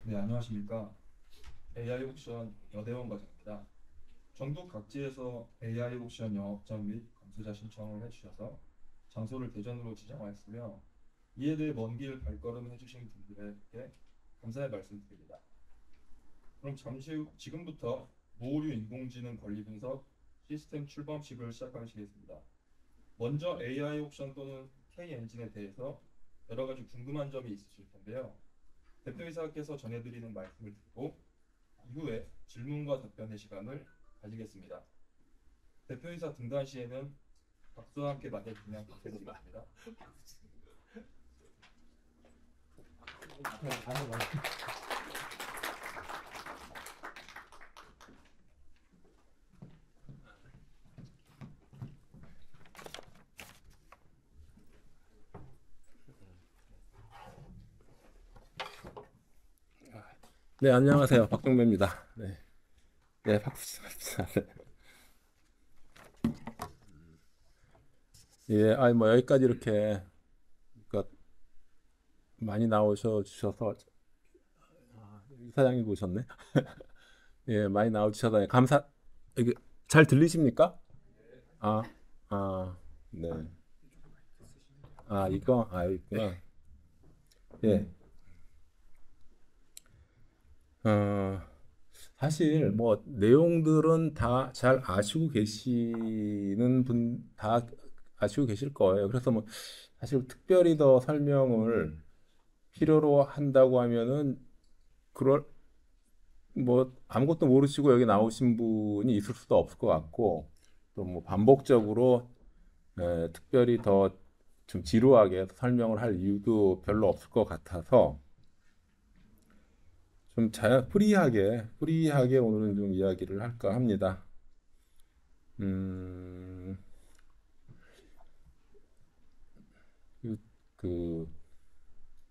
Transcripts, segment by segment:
네, 안녕하십니까. AI 옥션 여대원 과장입니다. 전국 각지에서 AI 옥션 영업장 및 감수자 신청을 해주셔서 장소를 대전으로 지정하였으며 이에 대해 먼 길 발걸음 해주신 분들에게 감사의 말씀드립니다. 그럼 잠시 후 지금부터 모의류 인공지능 권리 분석 시스템 출범식을 시작하시겠습니다. 먼저 AI 옥션 또는 K 엔진에 대해서 여러 가지 궁금한 점이 있으실 텐데요. 대표이사께서 전해드리는 말씀을 듣고 이후에 질문과 답변의 시간을 가지겠습니다. 대표이사 등단 시에는 박수와 함께 맞아주시면 감사드리겠습니다. 네, 안녕하세요. 박종배입니다. 네, 네, 박수. 예, 아니 뭐 여기까지 이렇게 그러니까 많이 나오셔 주셔서 사장님 보셨네. 예, 많이 나와 주셔서 감사. 이게 잘 들리십니까? 아, 아, 네. 아, 이거 있구나. 예. 어, 사실 뭐 내용들은 다 잘 아시고 계시는 분 다 아시고 계실 거예요. 그래서 뭐 사실 특별히 더 설명을 필요로 한다고 하면은 그럴 뭐 아무것도 모르시고 여기 나오신 분이 있을 수도 없을 것 같고 또 뭐 반복적으로 특별히 더 좀 지루하게 설명을 할 이유도 별로 없을 것 같아서 좀 프리하게 오늘은 좀 이야기를 할까 합니다. 음, 그, 그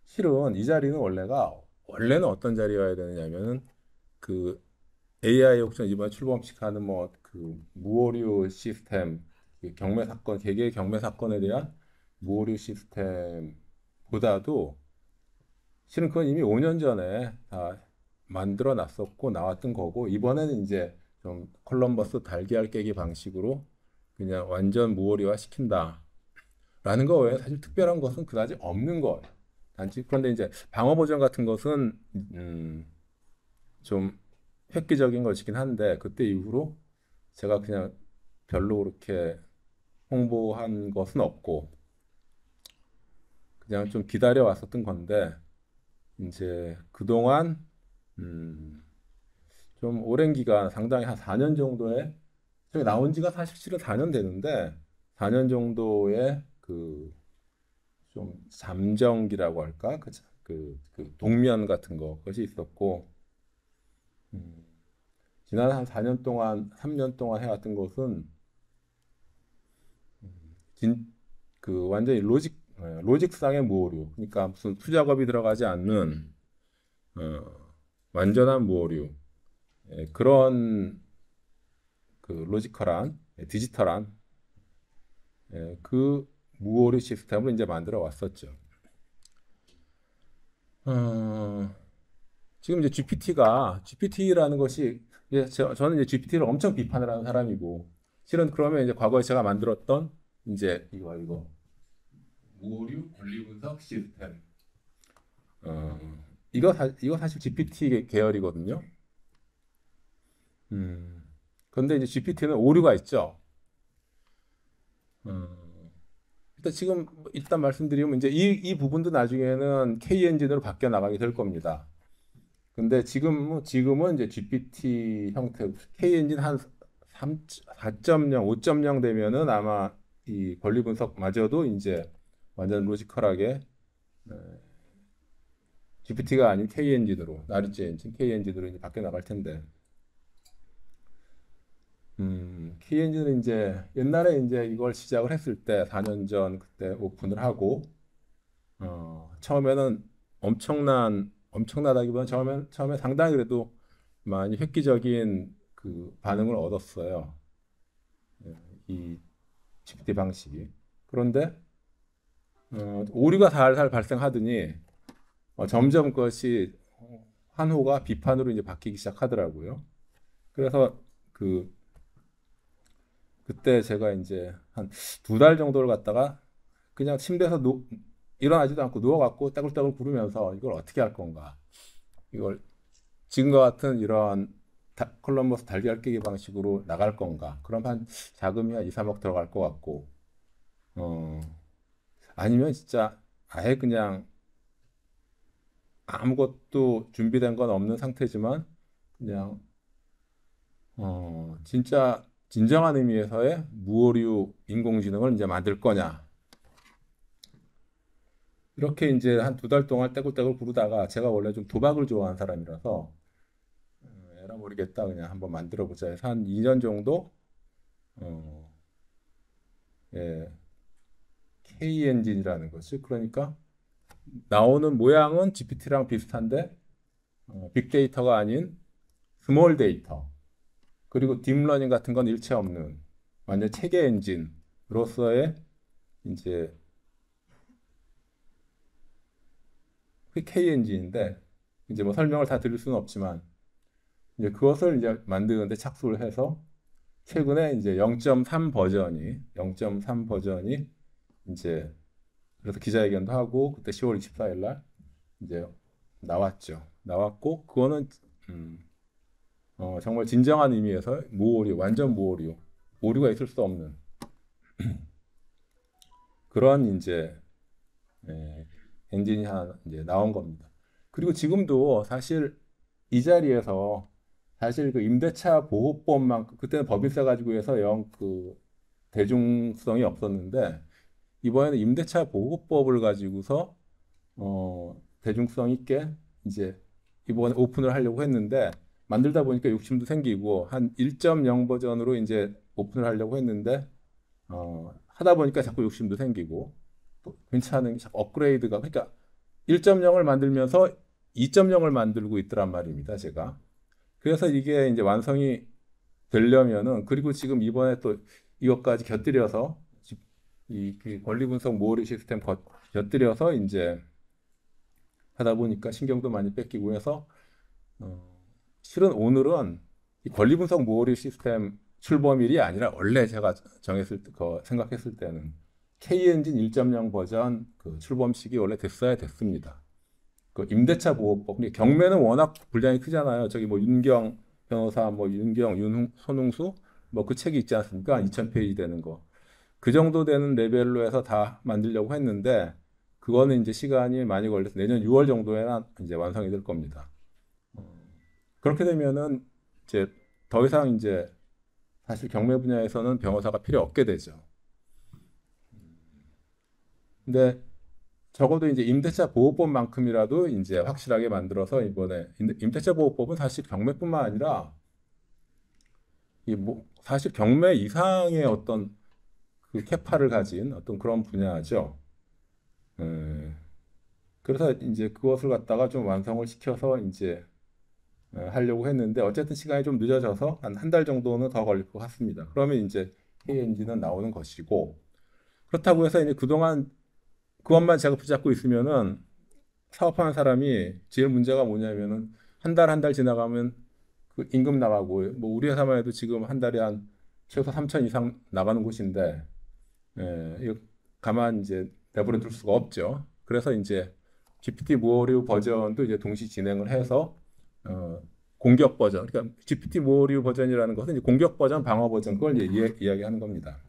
실은 이 자리는 원래는 어떤 자리여야 되느냐면은 그 AI 옥션 이번에 출범식하는 뭐 그 무오류 시스템 그 경매 사건 개개 경매 사건에 대한 무오류 시스템보다도 실은 그건 이미 5년 전에 다 만들어 놨었고 나왔던 거고 이번에는 이제 좀 콜럼버스 달걀 깨기 방식으로 그냥 완전 무오류화 시킨다라는 거 외에 사실 특별한 것은 그다지 없는 거예요. 단지 그런데 이제 방어 버전 같은 것은 좀 획기적인 것이긴 한데 그때 이후로 제가 그냥 별로 그렇게 홍보한 것은 없고 그냥 좀 기다려 왔었던 건데 이제 그동안 음, 좀 오랜 기간 상당히 한 4년 정도의 저기 나온 지가 사실 실은 4년 되는데 4년 정도의 그 좀 잠정기라고 할까 그 동면 같은 거 그것이 있었고 음, 지난 한 4년 동안 3년 동안 해왔던 것은 진, 그 완전히 로직상의 무오류. 그러니까 무슨 투작업이 들어가지 않는 완전한 무오류. 그런 그 로지컬한 디지털한 그 무오류 시스템을 이제 만들어 왔었죠. 어, 지금 이제 GPT라는 것이 저는 이제 GPT를 엄청 비판을 하는 사람이고 실은 그러면 이제 과거에 제가 만들었던 이제 이거 무오류 권리 분석 시스템 어, 이거 사실 GPT 계열이거든요. 음. 그런데 이제 GPT는 오류가 있죠. 일단 지금 일단 말씀드리면 이제 이 부분도 나중에는 K 엔진으로 바뀌어 나가게 될 겁니다. 근데 지금은 이제 GPT 형태 K 엔진 한 3, 4.0, 5.0 되면은 아마 이 권리 분석마저도 이제 완전 로지컬하게 GPT가 아닌 K 엔진으로 나르지 엔진 K 엔진으로 이제 바뀌어 나갈 텐데 키엔진은 이제 옛날에 이제 이걸 시작을 했을 때 4년 전 그때 오픈을 하고 처음에는 엄청나다기보다는 처음에 상당히 그래도 많이 획기적인 그 반응을 얻었어요. 이 GPT 방식이. 그런데 오류가 살살 발생하더니 점점 그것이 환호가 비판으로 이제 바뀌기 시작하더라고요. 그래서 그 그때 제가 이제 한 2달 정도를 갖다가 그냥 침대에서 일어나지도 않고 누워갖고 따글따글 구르면서 이걸 어떻게 할 건가? 이걸 지금과 같은 이런 콜럼버스 달걀 깨기 방식으로 나갈 건가? 그럼 한 자금이 한 2, 3억 들어갈 것 같고, 어, 아니면 진짜 아예 그냥 아무것도 준비된 건 없는 상태지만 그냥 진짜 진정한 의미에서의 무오류 인공지능을 이제 만들 거냐? 이렇게 이제 한 2달 동안 떼굴떼굴 구르다가 제가 원래 좀 도박을 좋아하는 사람이라서 에라 모르겠다 그냥 한번 만들어 보자 해서 한 2년 정도 어, 예, K 엔진이라는 것이 그러니까 나오는 모양은 GPT랑 비슷한데 빅데이터가 아닌 스몰 데이터 그리고 딥러닝 같은 건 일체 없는 완전 체계 엔진으로서의 이제 그 K 엔진인데 이제 뭐 설명을 다 드릴 수는 없지만 이제 그것을 이제 만드는데 착수를 해서 최근에 이제 0.3 버전이 이제 그래서 기자회견도 하고 그때 10월 24일 날 이제 나왔죠. 나왔고 그거는 정말 진정한 의미에서 무오류, 완전 무오류, 오류가 있을 수 없는 그런 이제 엔진이 하나 이제 나온 겁니다. 그리고 지금도 사실 이 자리에서 사실 그 임대차 보호법만 그때는 법인세 가지고 해서 영 그 대중성이 없었는데 이번에는 임대차 보호법을 가지고서 대중성 있게 이제 이번에 오픈을 하려고 했는데 만들다 보니까 욕심도 생기고 한 1.0 버전으로 이제 오픈을 하려고 했는데 하다 보니까 자꾸 욕심도 생기고 또 괜찮은 자꾸 업그레이드가 그러니까 1.0을 만들면서 2.0을 만들고 있더란 말입니다. 제가. 그래서 이게 이제 완성이 되려면은 그리고 지금 이번에 또 이것까지 곁들여서 그 권리 분석 모어리 시스템 곁들여서 이제 하다 보니까 신경도 많이 뺏기고 해서 실은 오늘은 이 권리 분석 모어리 시스템 출범일이 아니라 원래 제가 생각했을 때는 K 엔진 1.0 버전 그 출범식이 원래 됐어야 됐습니다. 그 임대차 보호법. 경매는 워낙 분량이 크잖아요. 저기 뭐 윤경 변호사, 뭐 손흥수 뭐 그 책이 있지 않습니까? 2,000페이지 되는 거. 그 정도 되는 레벨로 해서 다 만들려고 했는데 그거는 이제 시간이 많이 걸려서 내년 6월 정도에나 이제 완성이 될 겁니다. 그렇게 되면은 이제 더 이상 이제 사실 경매 분야에서는 변호사가 필요 없게 되죠. 근데 적어도 이제 임대차 보호법만큼이라도 이제 확실하게 만들어서 이번에 임대차 보호법은 사실 경매뿐만 아니라 이 뭐 사실 경매 이상의 어떤 그 캐파를 가진 어떤 그런 분야죠. 그래서 이제 그것을 갖다가 좀 완성을 시켜서 이제 하려고 했는데 어쨌든 시간이 좀 늦어져서 한 달 정도는 더 걸릴 것 같습니다. 그러면 이제 KNG는 나오는 것이고 그렇다고 해서 이제 그동안 그것만 제가 붙잡고 있으면은 사업하는 사람이 제일 문제가 뭐냐면은 한 달 지나가면 그 임금 나가고 뭐 우리 회사만 해도 지금 한 달에 한 최소 3천 이상 나가는 곳인데 이거 가만 이제 내버려 둘 수가 없죠. 그래서 이제 GPT 모어류 버전도 이제 동시 진행을 해서 공격 버전, 그러니까 GPT 모어류 버전이라는 것은 이제 공격 버전, 방어 버전 그걸 이제 이야기하는 겁니다.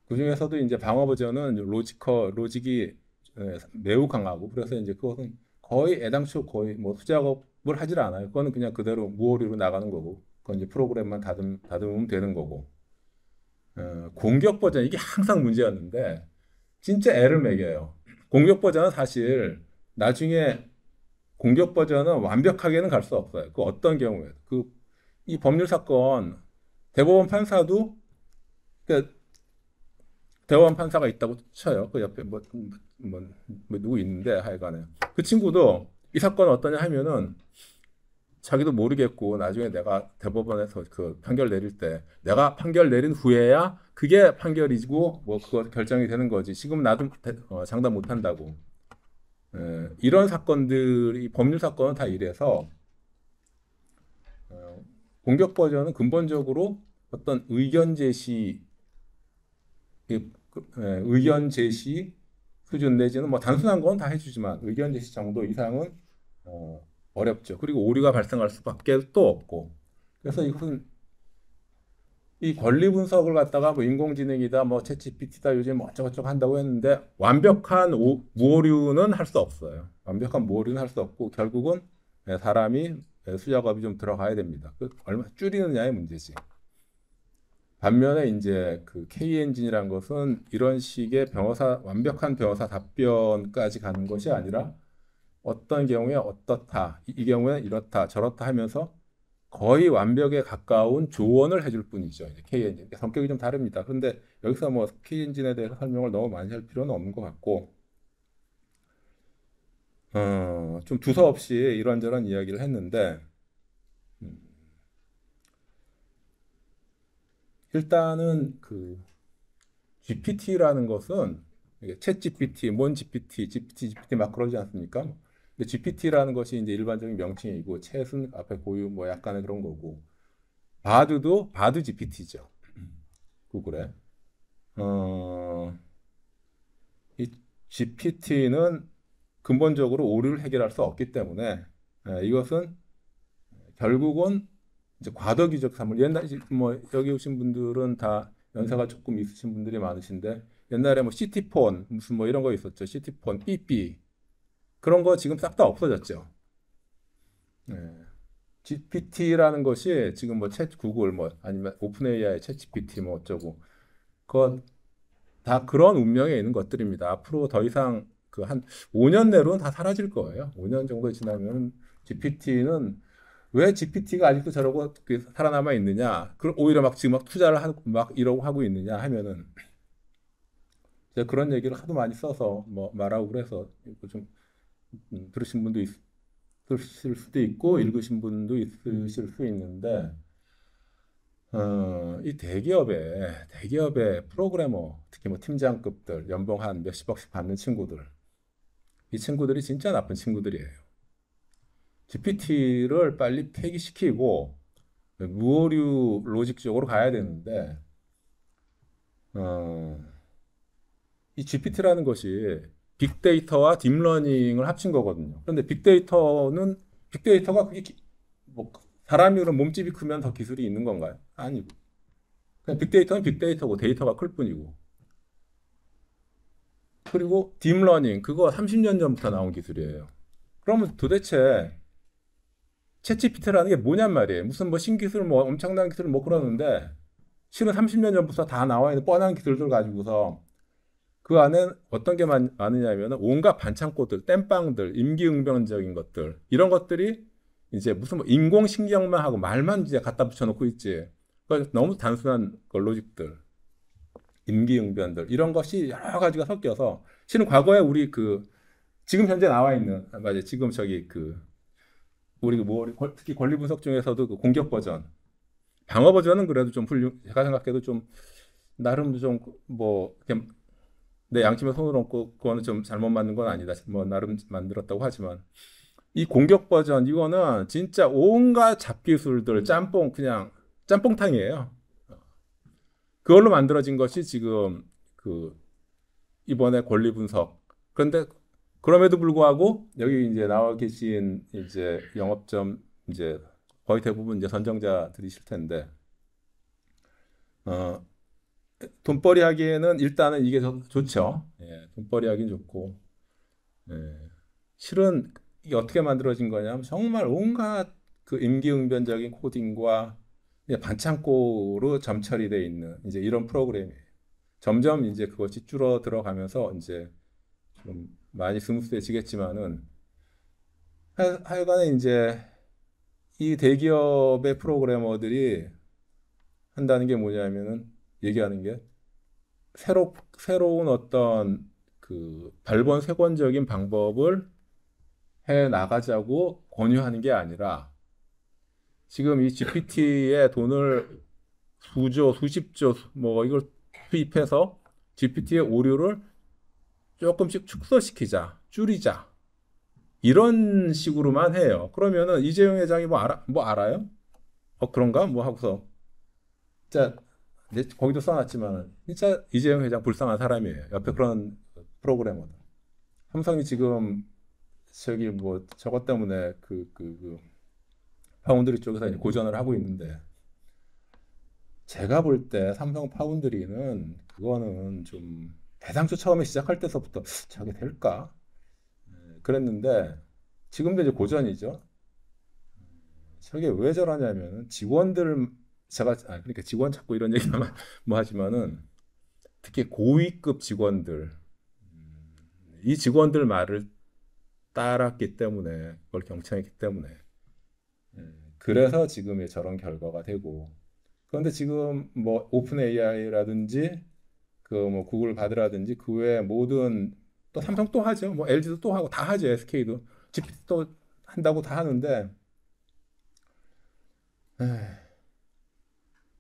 그 중에서도 이제 방어 버전은 로직이 매우 강하고 그래서 이제 그것은 거의 애당초 거의 뭐 수작업을 하질 않아요. 그거는 그냥 그대로 무오류로 나가는 거고, 그건 이제 프로그램만 다듬으면 되는 거고. 공격 버전 이게 항상 문제였는데 진짜 애를 먹여요. 공격 버전은 사실 나중에 공격 버전은 완벽하게는 갈 수 없어요. 그 어떤 경우에 이 법률 사건 대법원 판사도 그러니까 대법원 판사가 있다고 쳐요. 그 옆에 뭐 누구 있는데 하여간에 그 친구도 이 사건 어떠냐 하면은 자기도 모르겠고 나중에 내가 대법원에서 그 판결 내릴 때 내가 판결 내린 후에야 그게 판결이고 뭐 그거 결정이 되는 거지. 지금 나도 장담 못 한다고. 이런 사건들이 법률 사건은 다 이래서 공격 버전은 근본적으로 어떤 의견 제시 수준 내지는 뭐 단순한 건 다 해주지만 의견 제시 정도 이상은 어렵죠. 그리고 오류가 발생할 수밖에 또 없고. 그래서 이것은 이 권리 분석을 갖다가 뭐 인공지능이다, 뭐 챗GPT다 요즘 뭐 어쩌고저쩌고 한다고 했는데 완벽한 무오류는 할 수 없어요. 완벽한 무오류는 할 수 없고 결국은 사람이 수작업이 좀 들어가야 됩니다. 그 얼마 줄이느냐의 문제지. 반면에 이제 그 K 엔진이란 것은 이런 식의 완벽한 변호사 답변까지 가는 것이 아니라 어떤 경우에 어떻다, 이 경우에 이렇다, 저렇다 하면서 거의 완벽에 가까운 조언을 해줄 뿐이죠. 이제 K 엔진 성격이 좀 다릅니다. 그런데 여기서 뭐 K 엔진에 대해서 설명을 너무 많이 할 필요는 없는 것 같고, 좀 두서없이 이런저런 이야기를 했는데. 일단은 그 GPT라는 것은 이게 챗 GPT, 뭔 GPT 막 그러지 않습니까? 근데 GPT라는 것이 이제 일반적인 명칭이고 챗은 앞에 고유 뭐 약간의 그런 거고 바드도 바드 GPT죠. 구글에. 어, 이 GPT는 근본적으로 오류를 해결할 수 없기 때문에 이것은 결국은 이제 과도기적 사물 옛날 뭐 여기 오신 분들은 다 연세가 조금 있으신 분들이 많으신데 옛날에 뭐 시티폰 무슨 뭐 이런 거 있었죠. 시티폰 삐삐 그런 거 지금 싹 다 없어졌죠. 네. GPT라는 것이 지금 뭐 챗 구글 뭐 아니면 오픈 AI 챗 GPT 뭐 어쩌고 그건 다 그런 운명에 있는 것들입니다. 앞으로 더 이상 그 한 5년 내로는 다 사라질 거예요. 5년 정도 지나면 GPT는 왜 GPT가 아직도 저러고 살아남아 있느냐? 오히려 막 지금 막 투자를 하고 막 이러고 하고 있느냐 하면은 제가 그런 얘기를 하도 많이 써서 뭐 말하고 그래서 좀 들으신 분도 있을 수도 있고 읽으신 분도 있으실 수 있는데 이 대기업의 프로그래머 특히 뭐 팀장급들 연봉 한 몇십억씩 받는 친구들 이 친구들이 진짜 나쁜 친구들이에요. GPT를 빨리 폐기시키고 무오류 로직적으로 가야 되는데 어, 이 GPT라는 것이 빅데이터와 딥러닝을 합친 거거든요. 그런데 빅데이터가 그게 뭐 사람이 그런 몸집이 크면 더 기술이 있는 건가요? 아니고 그냥 빅데이터는 빅데이터고 데이터가 클 뿐이고 그리고 딥러닝 그거 30년 전부터 나온 기술이에요. 그러면 도대체 챗GPT라는 게 뭐냔 말이에요. 무슨 뭐 신기술, 뭐 엄청난 기술 뭐 그러는데 실은 30년 전부터 다 나와 있는 뻔한 기술들 가지고서 그 안에 어떤 게 많으냐면 온갖 반창고들, 땜빵들, 임기응변적인 것들 이런 것들이 이제 무슨 뭐 인공신경만 하고 말만 이제 갖다 붙여놓고 있지. 그러니까 너무 단순한 그 로직들, 임기응변들 이런 것이 여러 가지가 섞여서 실은 과거에 우리 그 지금 현재 나와 있는 맞아요. 지금 저기 그 우리 뭐 특히 권리 분석 중에서도 그 공격 버전, 방어 버전은 그래도 좀 제가 생각해도 좀 나름 좀 뭐 내 양심에 손을 얹고 그거는 좀 잘못 만든 건 아니다. 뭐 나름 만들었다고 하지만 이 공격 버전 이거는 진짜 온갖 잡기술들 그냥 짬뽕탕이에요. 그걸로 만들어진 것이 지금 그 이번에 권리 분석. 그런데 그럼에도 불구하고 여기 이제 나와 계신 이제 영업점 이제 거의 대부분 이제 선정자들이실 텐데 어, 돈벌이 하기에는 일단은 이게 좋죠. 예, 돈벌이 하긴 좋고 예, 실은 이게 어떻게 만들어진 거냐면 정말 온갖 그 임기응변적인 코딩과 반창고로 점철이 돼 있는 이제 이런 프로그램이에요. 점점 이제 그것이 줄어 들어가면서 이제 좀 많이 스무스해지겠지만은 하여간에 이제 이 대기업의 프로그래머들이 한다는 게 뭐냐면은 얘기하는 게 새로운 어떤 그 발본색원적인 방법을 해 나가자고 권유하는 게 아니라 지금 이 GPT에 돈을 수조, 수십조 뭐 이걸 투입해서 GPT의 오류를 조금씩 축소시키자, 줄이자. 이런 식으로만 해요. 그러면은 이재용 회장이 뭐 알아요? 그런가? 뭐 하고서 진짜 거기도 써놨지만 진짜 이재용 회장 불쌍한 사람이에요. 옆에 그런 프로그래머들. 삼성이 지금 저기 뭐 저것 때문에 그 파운드리 쪽에서 이제 고전을 하고 있는데 제가 볼 때 삼성 파운드리는 그거는 좀 대상초 처음에 시작할 때서부터 저게 될까? 그랬는데 지금도 이제 고전이죠. 저게 왜 저러냐면 직원들 제가 그러니까 직원 찾고 이런 얘기만 뭐 하지만은 특히 고위급 직원들 이 직원들 말을 따랐기 때문에 그걸 경청했기 때문에 그래서 지금의 저런 결과가 되고 그런데 지금 뭐 오픈 AI라든지 그 뭐 구글 바드라든지 그 외에 모든 또 삼성 또 하죠. 뭐 LG도 또 하고 다 하죠. SK도 GPT 또 한다고 다 하는데 에이,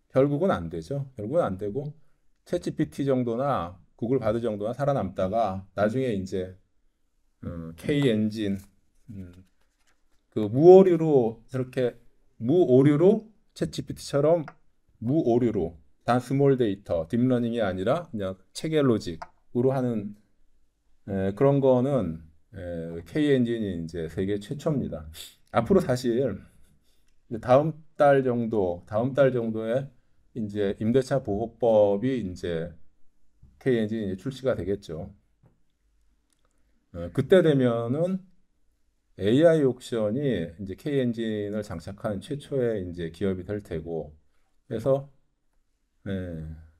결국은 안 되죠. 결국은 안 되고 챗GPT 정도나 구글 바드 정도나 살아남다가 나중에 이제 K 엔진 그 무오류로 저렇게 무오류로 챗GPT처럼 무오류로 단 스몰 데이터 딥러닝이 아니라 그냥 체계 로직으로 하는 그런 거는 K 엔진이 이제 세계 최초입니다. 앞으로 사실 이제 다음 달 정도에 이제 임대차 보호법이 이제 K 엔진이 이제 출시가 되겠죠. 그때 되면은 AI 옥션이 이제 K 엔진을 장착한 최초의 이제 기업이 될 테고, 그래서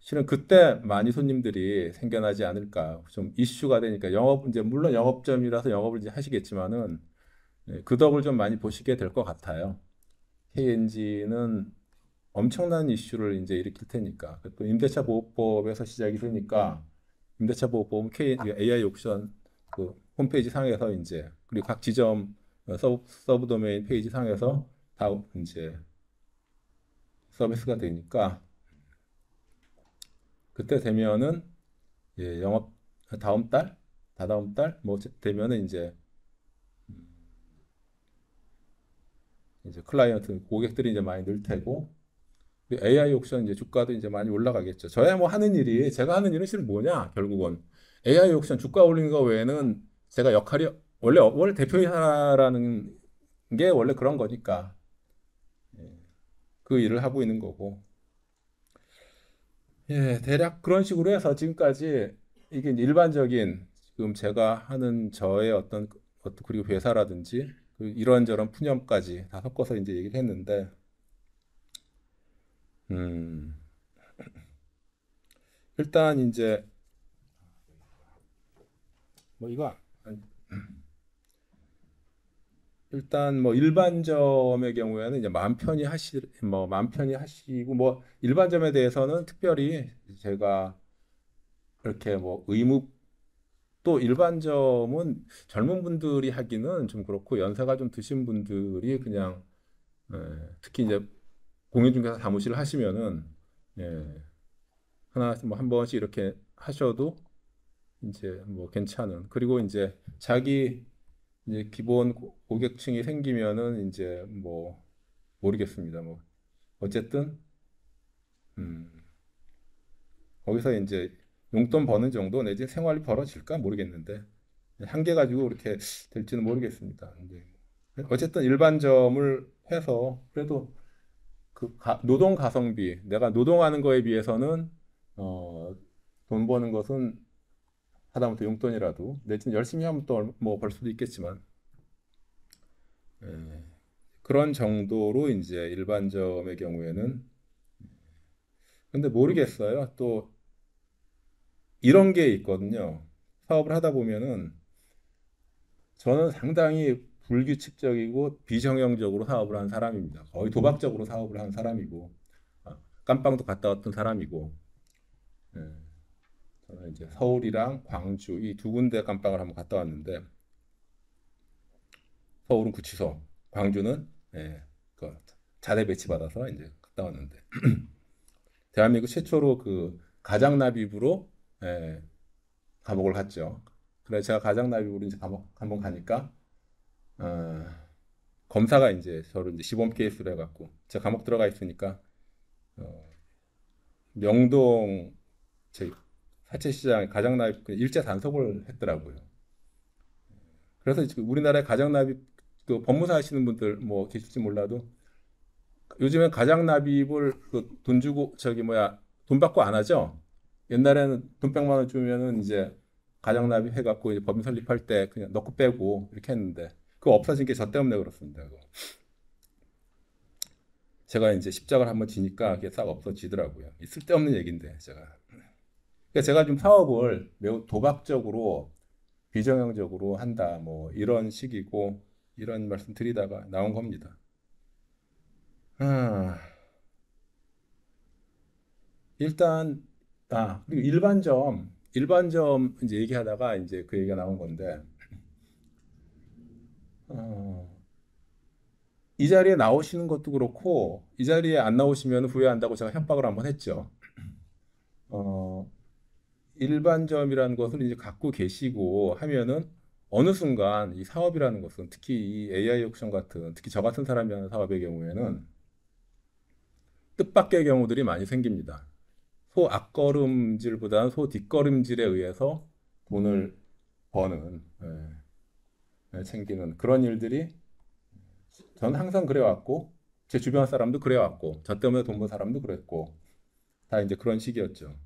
실은 그때 많이 손님들이 생겨나지 않을까, 좀 이슈가 되니까 영업 이제 물론 영업점이라서 영업을 이제 하시겠지만은 그 덕을 좀 많이 보시게 될 것 같아요. K 엔진은 엄청난 이슈를 이제 일으킬 테니까. 또 임대차 보호법에서 시작이 되니까 임대차 보호법은 AI 옥션 그 홈페이지 상에서 이제 그리고 각 지점 서브 도메인 페이지 상에서 다 이제 서비스가 되니까 그때 되면은 영업 다음 달, 다다음 달 뭐 되면은 이제 클라이언트 고객들이 이제 많이 늘 테고 AI 옥션 이제 주가도 이제 많이 올라가겠죠. 저야 뭐 하는 일이 제가 하는 일은 실은 뭐냐 결국은 AI 옥션 주가 올리는 거 외에는 제가 역할이 원래 대표이사라는 게 원래 그런 거니까 그 일을 하고 있는 거고 대략 그런 식으로 해서 지금까지 이게 이제 일반적인 지금 제가 하는 저의 어떤 그리고 회사라든지 그 이런저런 푸념까지 다 섞어서 이제 얘기를 했는데 음, 일단 이제 뭐 이거 일단 뭐 일반점의 경우에는 이제 마음 편히 하시고 뭐 일반점에 대해서는 특별히 제가 그렇게 뭐 의무 또 일반점은 젊은 분들이 하기는 좀 그렇고 연세가 좀 드신 분들이 그냥 예, 특히 이제 공인중개사 사무실 하시면은 하나 뭐 한 번씩 이렇게 하셔도 이제 뭐 괜찮은 그리고 이제 자기 이제 기본 고객층이 생기면은 이제 뭐 모르겠습니다. 뭐 어쨌든 음, 거기서 이제 용돈 버는 정도 내지 생활이 벌어질까 모르겠는데 한계 가지고 그렇게 될지는 모르겠습니다. 이제 어쨌든 일반점을 해서 그래도 노동 가성비 내가 노동하는 거에 비해서는 어, 돈 버는 것은 하다못해 용돈이라도 내지는 열심히 하면 또 뭐 벌 수도 있겠지만 예, 그런 정도로 이제 일반점의 경우에는 근데 모르겠어요. 또 이런 게 있거든요. 사업을 하다 보면은 저는 상당히 불규칙적이고 비정형적으로 사업을 한 사람입니다. 거의 도박적으로 사업을 한 사람이고 깜빵도 갔다 왔던 사람이고 예, 저는 이제 서울이랑 광주 이 두 군데 깜빵을 한번 갔다 왔는데 서울은 구치소, 광주는 그 자대 배치 받아서 이제 갔다 왔는데 대한민국 최초로 그 가장 납입으로 감옥을 갔죠. 그래서 제가 가장 납입으로 이제 감옥 한번 가니까 어, 검사가 이제 저를 이제 시범 케이스로 해갖고 제가 감옥 들어가 있으니까 어, 명동 제 사채시장 가장납입 그 일제 단속을 했더라고요. 그래서 지금 우리나라에 가장납입 그 법무사 하시는 분들 뭐 계실지 몰라도 요즘엔 가장납입을 그 돈 주고 저기 뭐야 돈 받고 안 하죠. 옛날에는 돈 100만 원 주면은 이제 가장납입 해갖고 이제 법인 설립할 때 그냥 넣고 빼고 이렇게 했는데 그거 없어진 게 저 때문에 그렇습니다. 그거. 제가 이제 십장을 한번 지니까 그게 싹 없어지더라고요. 이 쓸데없는 얘기인데 제가. 그러니까 제가 좀 사업을 매우 도박적으로 비정형적으로 한다 뭐 이런 식이고 이런 말씀 드리다가 나온 겁니다. 아, 일단 그리고 일반점 이제 얘기하다가 이제 그 얘기가 나온 건데 어, 이 자리에 나오시는 것도 그렇고 이 자리에 안 나오시면 후회한다고 제가 협박을 한번 했죠. 어, 일반점이라는 것을 이제 갖고 계시고 하면은 어느 순간 이 사업이라는 것은 특히 이 AI 옥션 같은 특히 저 같은 사람이 하는 사업의 경우에는 뜻밖의 경우들이 많이 생깁니다. 소 앞걸음질보다는 소 뒷걸음질에 의해서 돈을 버는 생기는 그런 일들이 저는 항상 그래왔고 제 주변 사람도 그래왔고 저 때문에 돈 번 사람도 그랬고 다 이제 그런 식이었죠.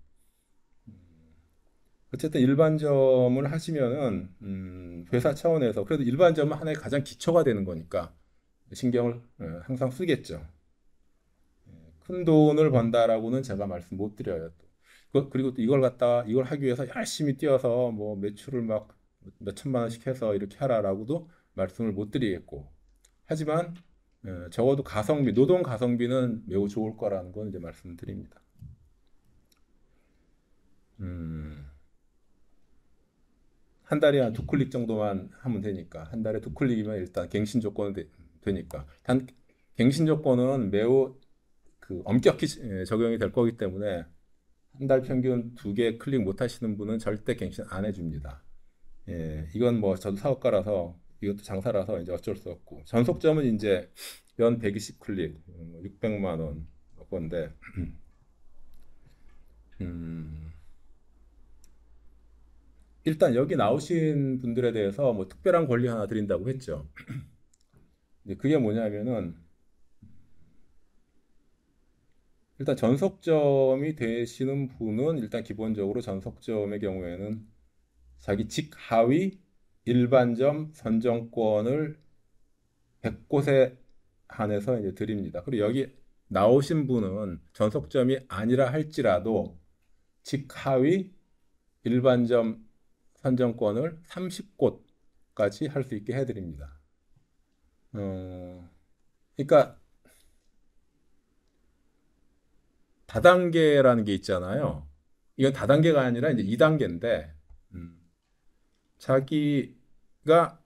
어쨌든 일반점을 하시면은 회사 차원에서 그래도 일반점은 하나의 가장 기초가 되는 거니까 신경을 항상 쓰겠죠. 큰 돈을 번다라고는 제가 말씀 못 드려요. 그리고 또 이걸 갖다 이걸 하기 위해서 열심히 뛰어서 뭐 매출을 막 몇 천만 원씩 해서 이렇게 하라라고도 말씀을 못 드리겠고 하지만 적어도 가성비 노동 가성비는 매우 좋을 거라는 건 이제 말씀드립니다. 음, 한 달에 한 두 클릭 정도만 하면 되니까 한 달에 두 클릭이면 일단 갱신 조건은 되니까 단 갱신 조건은 매우 그 엄격히 적용이 될 거기 때문에 한 달 평균 두 개 클릭 못 하시는 분은 절대 갱신 안 해줍니다. 예, 이건 뭐 저도 사업가라서 이것도 장사라서 이제 어쩔 수 없고 전속점은 이제 연 120 클릭 600만 원 건데 음, 일단 여기 나오신 분들에 대해서 뭐 특별한 권리 하나 드린다고 했죠. 이제 그게 뭐냐면은 일단 전속점이 되시는 분은 일단 기본적으로 전속점의 경우에는 자기 직하위 일반점 선정권을 100곳에 한해서 이제 드립니다. 그리고 여기 나오신 분은 전속점이 아니라 할지라도 직하위 일반점 선정권을 30곳까지 할 수 있게 해드립니다. 그러니까 다단계라는 게 있잖아요. 이건 다단계가 아니라 이제 2단계인데 자기가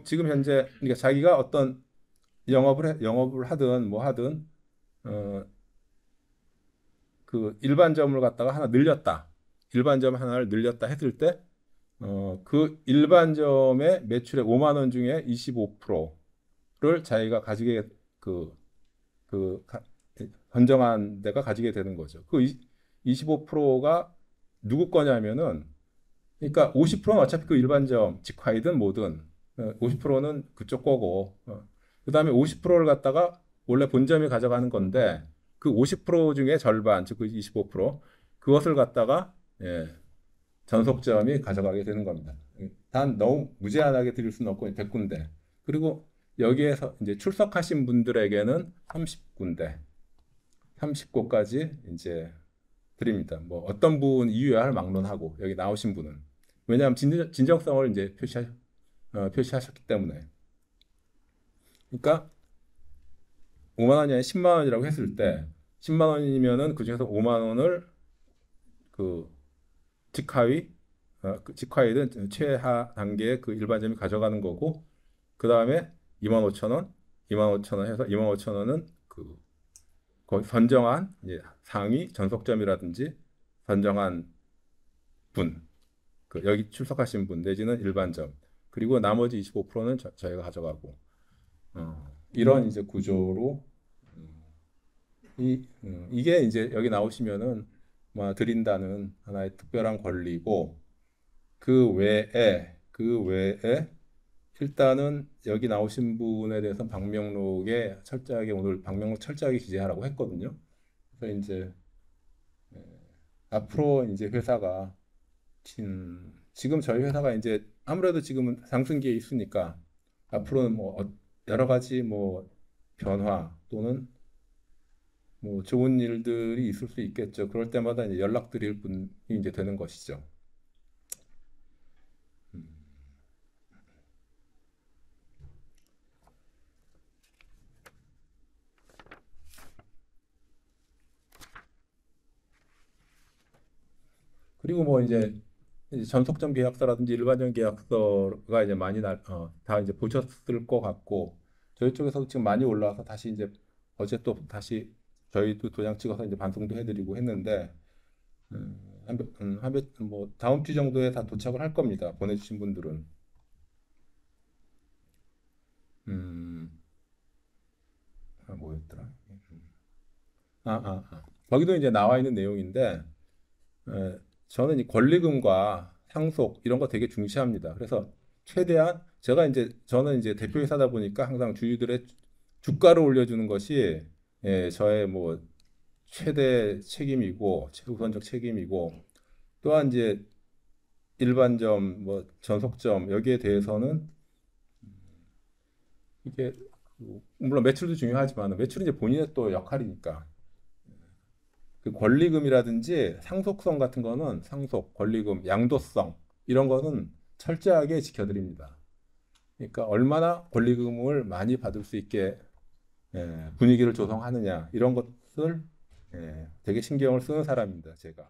지금 현재 그러니까 자기가 어떤 영업을 하든 뭐 하든 어, 그 일반점을 갖다가 하나 늘렸다. 일반점 하나를 늘렸다 했을 때 그 일반점의 매출의 5만 원 중에 25%를 자기가 가지게 그 선정한 데가 가지게 되는 거죠. 그 25%가 누구 거냐면은 그러니까 50%는 어차피 그 일반점 직화이든 뭐든 50%는 그쪽 거고 그다음에 50%를 갖다가 원래 본점이 가져가는 건데 그 50% 중에 절반 즉 그 25% 그것을 갖다가 전속점이 가져가게 되는 겁니다. 단 너무 무제한하게 드릴 수는 없고 100군데 그리고 여기에서 이제 출석하신 분들에게는 30군데 30곳까지 이제 드립니다. 뭐 어떤 분 이유야 할 막론하고 여기 나오신 분은 왜냐하면 진정성을 이제 표시하셨기 때문에 그러니까 5만 원이 아니라 10만 원이라고 했을 때 10만 원이면은 그 중에서 5만 원을 그 직하위 직하위든 최하 단계의 그 일반점이 가져가는 거고 그 다음에 2만 5천 원, 2만 5천 원 해서 2만 5천 원은 그 거기 선정한 이제 상위 전속점이라든지 선정한 분, 그 여기 출석하신 분 내지는 일반점 그리고 나머지 25%는 저희가 가져가고 이런 이제 구조로 이게 이제 여기 나오시면은 드린다는 하나의 특별한 권리고 그 외에 일단은 여기 나오신 분에 대해서 방명록에 철저하게 오늘 방명록 철저하게 기재하라고 했거든요. 그래서 이제 앞으로 이제 회사가 지금 저희 회사가 이제 아무래도 지금은 상승기에 있으니까 앞으로는 뭐 여러 가지 뭐 변화 또는 뭐 좋은 일들이 있을 수 있겠죠. 그럴 때마다 이제 연락드릴 분이 이제 되는 것이죠. 음. 그리고 뭐 이제 전속점 계약서라든지 일반적 계약서가 이제 다 이제 보셨을 것 같고 저희 쪽에서 지금 많이 올라와서 다시 이제 어제 또 다시 저희도 도장 찍어서 이제 반송도 해드리고 했는데 뭐 다음 주 정도에 다 도착을 할 겁니다. 보내주신 분들은. 음, 뭐였더라? 거기도 이제 나와 있는 내용인데 저는 이 권리금과 상속 이런 거 되게 중시합니다. 그래서 최대한 저는 이제 대표이사다 보니까 항상 주주들의 주가를 올려주는 것이 저의 뭐 최대 책임이고 최우선적 책임이고 또한 이제 일반점 뭐 전속점 여기에 대해서는 이게 물론 매출도 중요하지만 매출은 이제 본인의 또 역할이니까 그 권리금이라든지 상속성 같은 거는 권리금, 양도성 이런 거는 철저하게 지켜드립니다. 그러니까 얼마나 권리금을 많이 받을 수 있게 분위기를 조성하느냐 이런 것을 되게 신경을 쓰는 사람입니다, 제가.